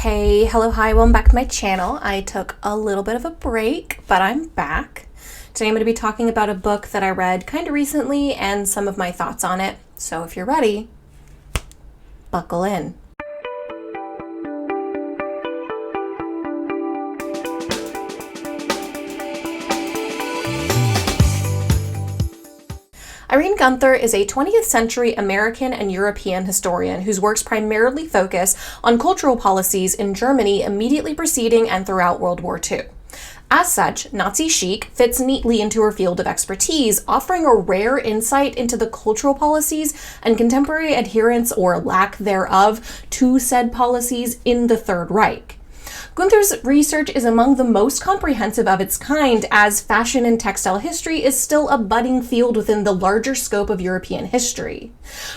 Hey, hello, hi, welcome back to my channel. I took a little bit of a break, but I'm back. Today I'm going to be talking about a book that I read kind of recently and some of my thoughts on it. So if you're ready, buckle in. Irene Geunther is a 20th century American and European historian whose works primarily focus on cultural policies in Germany immediately preceding and throughout World War II. As such, Nazi chic fits neatly into her field of expertise, offering a rare insight into the cultural policies and contemporary adherence or lack thereof to said policies in the Third Reich. Gunther's research is among the most comprehensive of its kind, as fashion and textile history is still a budding field within the larger scope of European history.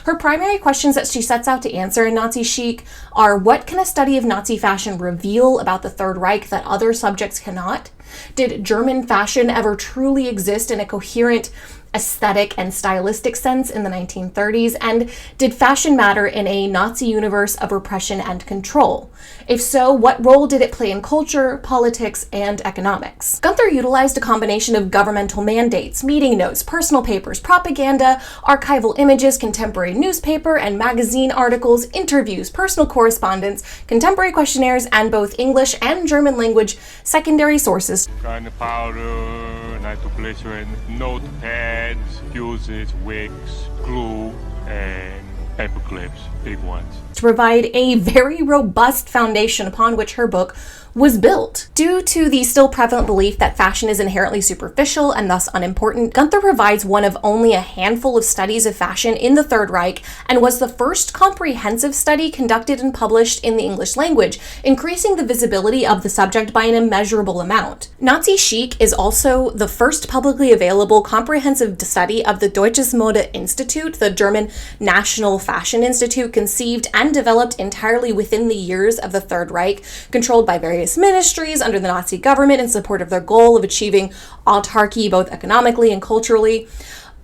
Her primary questions that she sets out to answer in Nazi chic are: what can a study of Nazi fashion reveal about the Third Reich that other subjects cannot? Did German fashion ever truly exist in a coherent aesthetic and stylistic sense in the 1930s? And did fashion matter in a Nazi universe of repression and control? If so, what role did it play in culture, politics, and economics? Gunther utilized a combination of governmental mandates, meeting notes, personal papers, propaganda, archival images, contemporary newspaper and magazine articles, interviews, personal correspondence, contemporary questionnaires, and both English and German language secondary sources. Kind of powder, nitroglycerin, notepads, fuses, wicks, glue, and paper clips, big ones, to provide a very robust foundation upon which her book was built. Due to the still prevalent belief that fashion is inherently superficial and thus unimportant, Gunther provides one of only a handful of studies of fashion in the Third Reich and was the first comprehensive study conducted and published in the English language, increasing the visibility of the subject by an immeasurable amount. Nazi chic is also the first publicly available comprehensive study of the Deutsches Mode Institute, the German National Fashion Institute, conceived and developed entirely within the years of the Third Reich, controlled by various ministries under the Nazi government in support of their goal of achieving autarky both economically and culturally.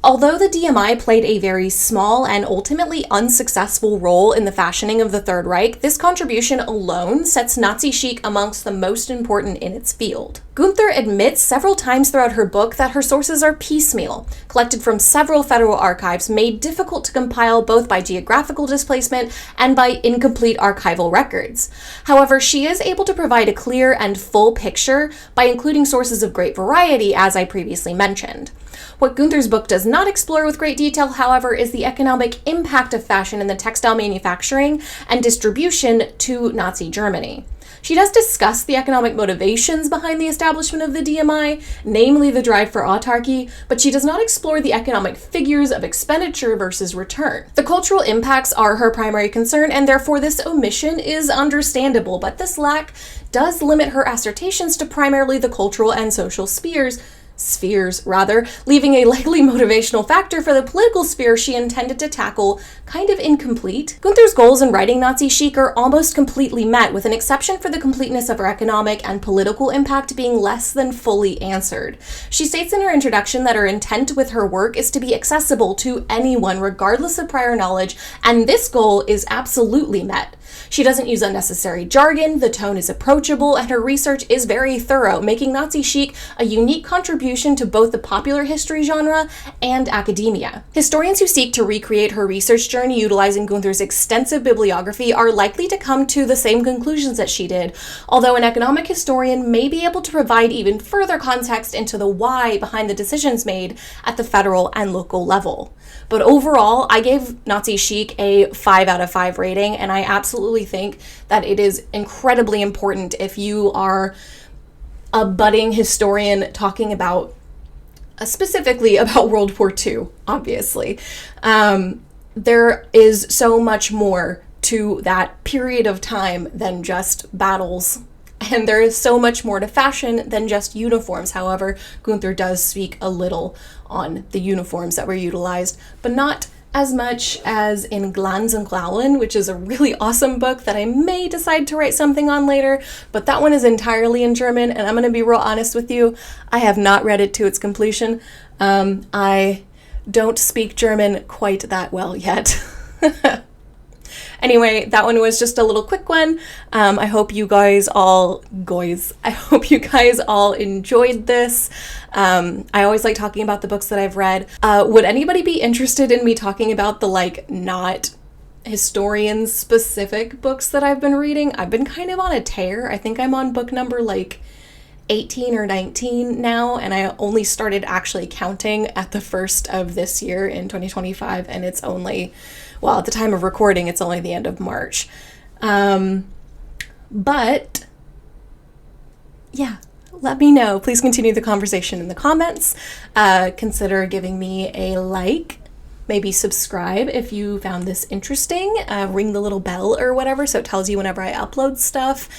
Although the DMI played a very small and ultimately unsuccessful role in the fashioning of the Third Reich, this contribution alone sets Nazi chic amongst the most important in its field. Gunther admits several times throughout her book that her sources are piecemeal, collected from several federal archives, made difficult to compile both by geographical displacement and by incomplete archival records. However, she is able to provide a clear and full picture by including sources of great variety, as I previously mentioned. What Gunther's book does not explore with great detail, however, is the economic impact of fashion in the textile manufacturing and distribution to Nazi Germany. She does discuss the economic motivations behind the establishment of the DMI, namely the drive for autarky, but she does not explore the economic figures of expenditure versus return. The cultural impacts are her primary concern, and therefore this omission is understandable, but this lack does limit her assertions to primarily the cultural and social spheres, leaving a likely motivational factor for the political sphere she intended to tackle kind of incomplete. Gunther's goals in writing Nazi chic are almost completely met, with an exception for the completeness of her economic and political impact being less than fully answered. She states in her introduction that her intent with her work is to be accessible to anyone regardless of prior knowledge, and this goal is absolutely met. She doesn't use unnecessary jargon, the tone is approachable, and her research is very thorough, making Nazi chic a unique contribution to both the popular history genre and academia. Historians who seek to recreate her research journey utilizing Gunther's extensive bibliography are likely to come to the same conclusions that she did, although an economic historian may be able to provide even further context into the why behind the decisions made at the federal and local level. But overall, I gave Nazi chic a 5 out of 5 rating, and I absolutely think that it is incredibly important if you are a budding historian talking about, specifically about World War II, obviously. There is so much more to that period of time than just battles. And there is so much more to fashion than just uniforms. However, Gunther does speak a little on the uniforms that were utilized, but not as much as in Glanz und Glauen, which is a really awesome book that I may decide to write something on later, but that one is entirely in German, and I'm going to be real honest with you, I have not read it to its completion. I don't speak German quite that well yet. Anyway, that one was just a little quick one. I hope you guys all enjoyed this. I always like talking about the books that I've read. Would anybody be interested in me talking about the like not historian specific books that I've been reading? I've been kind of on a tear. I think I'm on book number like 18 or 19 now, and I only started actually counting at the first of this year in 2025, and it's only, well, at the time of recording, it's only the end of March. But yeah, let me know. Please continue the conversation in the comments. Consider giving me a like. Maybe subscribe if you found this interesting. Ring the little bell or whatever so it tells you whenever I upload stuff.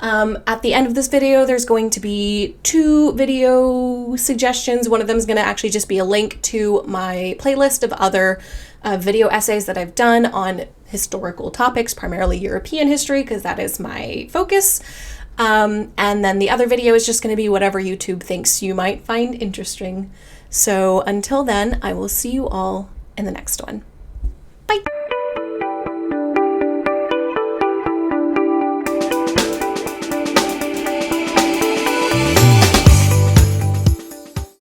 At the end of this video, there's going to be 2 video suggestions. One of them is going to actually just be a link to my playlist of other video essays that I've done on historical topics, primarily European history, because that is my focus. And then the other video is just going to be whatever YouTube thinks you might find interesting. So until then, I will see you all in the next one.